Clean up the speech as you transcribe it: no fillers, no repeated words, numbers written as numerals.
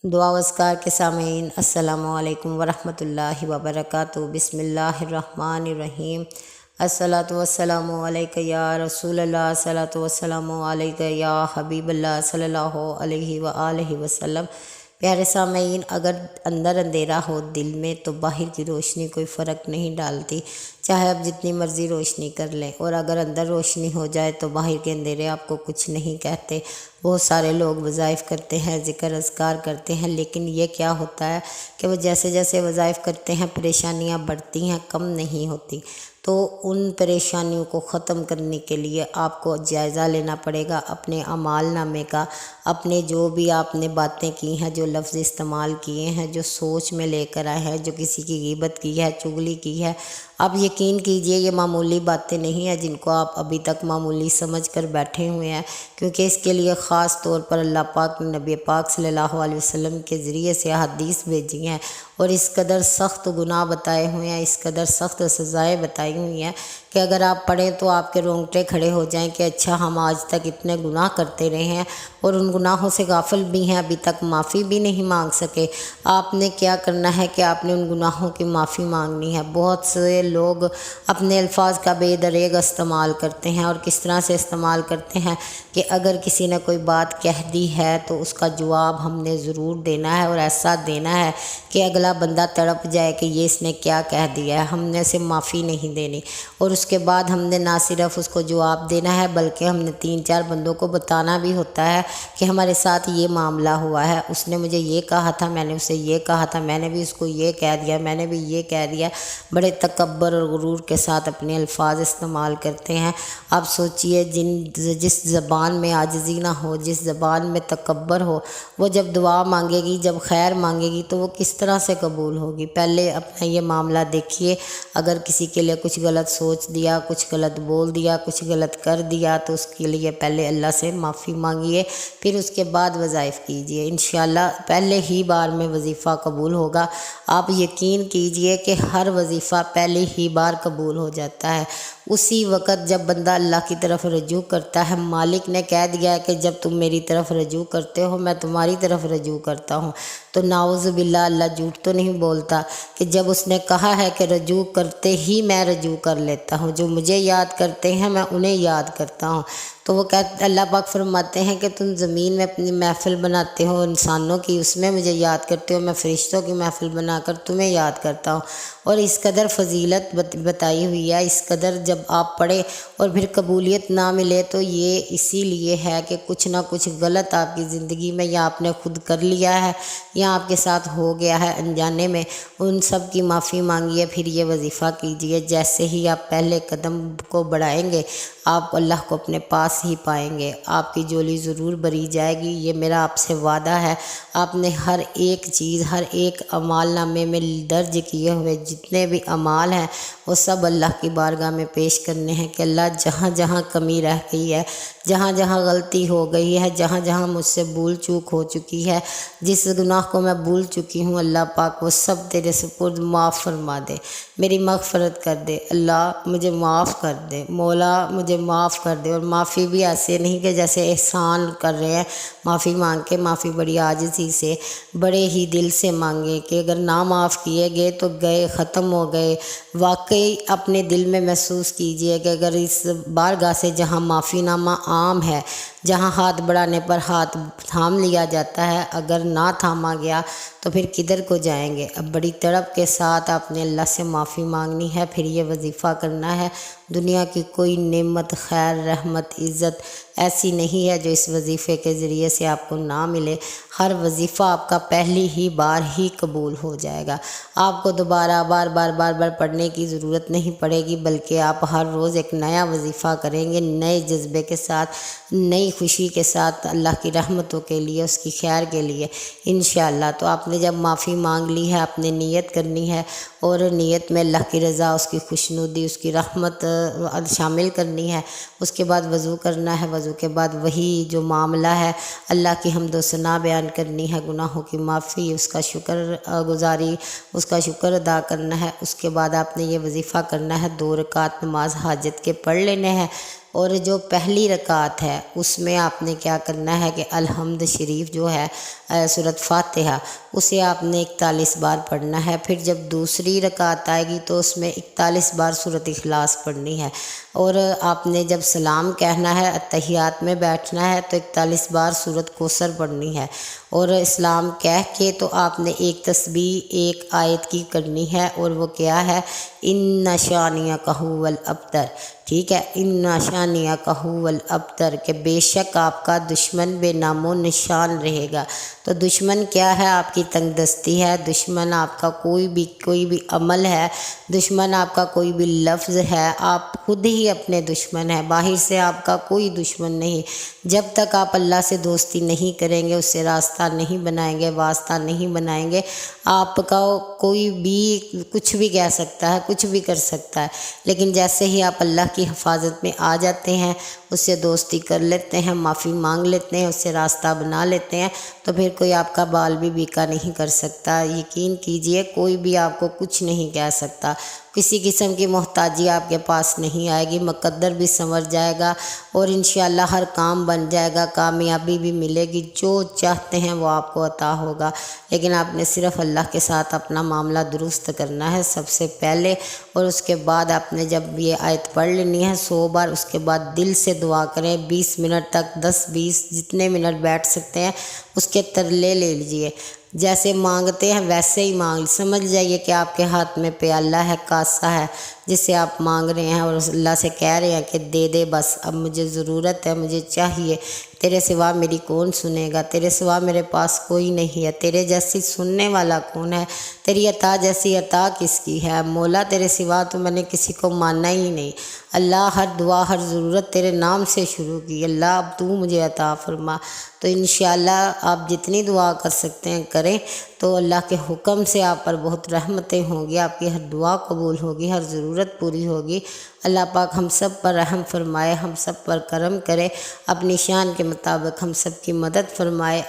دعا واسکار کے سامعین، السلام علیکم ورحمۃ اللہ وبرکاتہ۔ بسم اللہ الرحمن الرحیم۔ الصلاۃ والسلام علیک یا رسول اللہ، الصلاۃ والسلام علیک یا حبیب اللہ صلی اللہ علیہ وآلہ وسلم۔ پیارے سامعین، اگر اندر اندھیرا ہو دل میں تو باہر کی روشنی کوئی فرق نہیں ڈالتی، چاہے آپ جتنی مرضی روشنی کر لیں، اور اگر اندر روشنی ہو جائے تو باہر کے اندھیرے آپ کو کچھ نہیں کہتے۔ بہت سارے لوگ وظائف کرتے ہیں، ذکر اذکار کرتے ہیں، لیکن یہ کیا ہوتا ہے کہ وہ جیسے جیسے وظائف کرتے ہیں پریشانیاں بڑھتی ہیں، کم نہیں ہوتی۔ تو ان پریشانیوں کو ختم کرنے کے لیے آپ کو جائزہ لینا پڑے گا اپنے اعمال نامے کا، اپنے جو بھی آپ نے باتیں کی ہیں، جو لفظ استعمال کیے ہیں، جو سوچ میں لے کر آئے ہیں، جو کسی کی غیبت کی ہے، چغلی کی ہے، آپ یقین کیجئے یہ معمولی باتیں نہیں ہیں جن کو آپ ابھی تک معمولی سمجھ کر بیٹھے ہوئے ہیں، کیونکہ اس کے لیے خاص طور پر اللہ پاک نے نبی پاک صلی اللہ علیہ وسلم کے ذریعے سے حدیث بھیجی ہیں، اور اس قدر سخت گناہ بتائے ہوئے ہیں، اس قدر سخت سزائیں بتائی ہوئی ہیں کہ اگر آپ پڑھیں تو آپ کے رونگٹے کھڑے ہو جائیں کہ اچھا ہم آج تک اتنے گناہ کرتے رہے ہیں اور ان گناہوں سے غافل بھی ہیں، ابھی تک معافی بھی نہیں مانگ سکے۔ آپ نے کیا کرنا ہے کہ آپ نے ان گناہوں کی معافی مانگنی ہے۔ بہت سے لوگ اپنے الفاظ کا بے دریغ استعمال کرتے ہیں، اور کس طرح سے استعمال کرتے ہیں کہ اگر کسی نے کوئی بات کہہ دی ہے تو اس کا جواب ہم نے ضرور دینا ہے، اور ایسا دینا ہے کہ اگلا بندہ تڑپ جائے کہ یہ اس نے کیا کہہ دیا ہے، ہم نے اسے معافی نہیں دینی، اور اس کے بعد ہم نے نہ صرف اس کو جواب دینا ہے بلکہ ہم نے 3-4 بندوں کو بتانا بھی ہوتا ہے کہ ہمارے ساتھ یہ معاملہ ہوا ہے، اس نے مجھے یہ کہا تھا، میں نے اسے یہ کہا تھا، میں نے بھی اس کو یہ کہہ دیا، میں نے بھی یہ کہہ دیا۔ بڑے تکبر اور غرور کے ساتھ اپنے الفاظ استعمال کرتے ہیں۔ آپ سوچئے جس زبان میں عاجزی نہ ہو، جس زبان میں تکبر ہو، وہ جب دعا مانگے گی، جب خیر مانگے گی تو وہ کس طرح سے قبول ہوگی؟ پہلے اپنا یہ معاملہ دیکھیے، اگر کسی کے لیے کچھ غلط سوچ دیا، کچھ غلط بول دیا، کچھ غلط کر دیا تو اس کے لیے پہلے اللہ سے معافی مانگیے، پھر اس کے بعد وظائف کیجیے، انشاءاللہ پہلے ہی بار میں وظیفہ قبول ہوگا۔ آپ یقین کیجئے کہ ہر وظیفہ پہلی ہی بار قبول ہو جاتا ہے۔ اسی وقت جب بندہ اللہ کی طرف رجوع کرتا ہے، مالک نے کہہ دیا ہے کہ جب تم میری طرف رجوع کرتے ہو میں تمہاری طرف رجوع کرتا ہوں، تو نعوذ باللہ اللہ جھوٹ تو نہیں بولتا کہ جب اس نے کہا ہے کہ رجوع کرتے ہی میں رجوع کر لیتا ہوں، جو مجھے یاد کرتے ہیں میں انہیں یاد کرتا ہوں۔ تو وہ کہتے اللہ پاک فرماتے ہیں کہ تم زمین میں اپنی محفل بناتے ہو انسانوں کی، اس میں مجھے یاد کرتے ہو، میں فرشتوں کی محفل بنا کر تمہیں یاد کرتا ہوں۔ اور اس قدر فضیلت بتائی ہوئی ہے، اس قدر جب آپ پڑھیں اور پھر قبولیت نہ ملے تو یہ اسی لیے ہے کہ کچھ نہ کچھ غلط آپ کی زندگی میں یا آپ نے خود کر لیا ہے یا آپ کے ساتھ ہو گیا ہے انجانے میں، ان سب کی معافی مانگیے، پھر یہ وظیفہ کیجیے۔ جیسے ہی آپ پہلے قدم کو بڑھائیں گے آپ اللہ کو اپنے پاس ہی پائیں گے، آپ کی جولی ضرور بھری جائے گی، یہ میرا آپ سے وعدہ ہے۔ آپ نے ہر ایک چیز، ہر ایک اعمال نامے میں درج کیے ہوئے جتنے بھی اعمال ہیں وہ سب اللہ کی بارگاہ میں پیش کرنے ہیں کہ اللہ جہاں جہاں کمی رہ گئی ہے، جہاں جہاں غلطی ہو گئی ہے، جہاں جہاں مجھ سے بھول چوک ہو چکی ہے، جس گناہ کو میں بھول چکی ہوں، اللہ پاک وہ سب تیرے سپرد معاف فرما دے، میری مغفرت کر دے، اللہ مجھے معاف کر دے، مولا مجھے معاف کر دے۔ اور معافی بھی ایسے نہیں کہ جیسے احسان کر رہے ہیں، معافی مانگ کے معافی بڑی عاجزی سے، بڑے ہی دل سے مانگے کہ اگر نہ معاف کیے گئے تو گئے، ختم ہو گئے۔ واقعی اپنے دل میں محسوس کیجئے کہ اگر اس بارگاہ سے جہاں معافی نامہ عام ہے، جہاں ہاتھ بڑھانے پر ہاتھ تھام لیا جاتا ہے، اگر نہ تھاما گیا تو پھر کدھر کو جائیں گے؟ اب بڑی تڑپ کے ساتھ آپ نے اللہ سے معافی مانگنی ہے، پھر یہ وظیفہ کرنا ہے۔ دنیا کی کوئی نعمت، خیر، رحمت، عزت ایسی نہیں ہے جو اس وظیفے کے ذریعے سے آپ کو نہ ملے۔ ہر وظیفہ آپ کا پہلی ہی بار ہی قبول ہو جائے گا، آپ کو دوبارہ بار بار پڑھنے کی ضرورت نہیں پڑے گی، بلکہ آپ ہر روز ایک نیا وظیفہ کریں گے، نئے جذبے کے ساتھ، نئی خوشی کے ساتھ، اللہ کی رحمتوں کے لیے، اس کی خیر کے لیے انشاءاللہ۔ تو آپ نے جب معافی مانگ لی ہے، آپ نے نیت کرنی ہے، اور نیت میں اللہ کی رضا، اس کی خوشنودی، اس کی رحمت شامل کرنی ہے۔ اس کے بعد وضو کرنا ہے، وضو کے بعد وہی جو معاملہ ہے اللہ کی حمد و ثنا بیان کرنی ہے، گناہوں کی معافی، اس کا شکر گزاری، اس کا شکر ادا کرنا ہے۔ اس کے بعد آپ نے یہ وظیفہ کرنا ہے، 2 رکعت نماز حاجت کے پڑھ لینے ہیں، اور جو پہلی رکعت ہے اس میں آپ نے کیا کرنا ہے کہ الحمد شریف جو ہے، سورۃ فاتحہ، اسے آپ نے 41 بار پڑھنا ہے۔ پھر جب دوسری رکعت آئے گی تو اس میں 41 بار سورۃ اخلاص پڑھنی ہے، اور آپ نے جب سلام کہنا ہے، اتحیات میں بیٹھنا ہے، تو 41 بار سورۃ کوثر پڑھنی ہے، اور اسلام کہہ کے تو آپ نے ایک تسبیح ایک آیت کی کرنی ہے، اور وہ کیا ہے، ان شانیک ھو الابتر، ٹھیک ہے، ان شانیک ھو الابتر، کہ بے شک آپ کا دشمن بے نام و نشان رہے گا۔ تو دشمن کیا ہے؟ آپ کی تنگ دستی ہے، دشمن آپ کا کوئی بھی عمل ہے، دشمن آپ کا کوئی بھی لفظ ہے، آپ خود ہی اپنے دشمن ہیں، باہر سے آپ کا کوئی دشمن نہیں۔ جب تک آپ اللہ سے دوستی نہیں کریں گے، اس سے راستہ نہیں بنائیں گے، واسطہ نہیں بنائیں گے، آپ کا کوئی بھی کچھ بھی کہہ سکتا ہے، کچھ بھی کر سکتا ہے، لیکن جیسے ہی آپ اللہ کی حفاظت میں آ جاتے ہیں، اس سے دوستی کر لیتے ہیں، معافی مانگ لیتے ہیں، اس سے راستہ بنا لیتے ہیں، تو پھر کوئی آپ کا بال بھی بیکا نہیں کر سکتا۔ یقین کیجئے، کوئی بھی آپ کو کچھ نہیں کہہ سکتا، کسی قسم کی محتاجی آپ کے پاس نہیں آئے گی، مقدر بھی سنور جائے گا، اور انشاءاللہ ہر کام بن جائے گا، کامیابی بھی ملے گی، جو چاہتے ہیں وہ آپ کو عطا ہوگا۔ لیکن آپ نے صرف اللہ کے ساتھ اپنا معاملہ درست کرنا ہے سب سے پہلے، اور اس کے بعد آپ نے جب یہ آیت پڑھ لینی ہے 100 بار، اس کے بعد دل سے دعا کریں، 20 منٹ تک، 10-20 جتنے منٹ بیٹھ سکتے ہیں، اس کے ترلے لے لیجئے، جیسے مانگتے ہیں ویسے ہی مانگ، سمجھ جائیے کہ آپ کے ہاتھ میں پیالہ ہے، کاسہ ہے، جس سے آپ مانگ رہے ہیں، اور اللہ سے کہہ رہے ہیں کہ دے دے، بس اب مجھے ضرورت ہے، مجھے چاہیے، تیرے سوا میری کون سنے گا، تیرے سوا میرے پاس کوئی نہیں ہے، تیرے جیسی سننے والا کون ہے، تیری عطا جیسی عطا کس کی ہے، مولا تیرے سوا تو میں نے کسی کو ماننا ہی نہیں، اللہ ہر دعا ہر ضرورت تیرے نام سے شروع کی، اللہ اب تو مجھے عطا فرما۔ تو انشاءاللہ آپ جتنی دعا کر سکتے ہیں کریں، تو اللہ کے حکم سے آپ پر بہت رحمتیں ہوں گی، آپ کی ہر دعا قبول ہوگی، ہر ضرورت پوری ہوگی۔ اللہ پاک ہم سب پر رحم فرمائے، ہم سب پر کرم کرے، اپنی شان کے مطابق ہم سب کی مدد فرمائے۔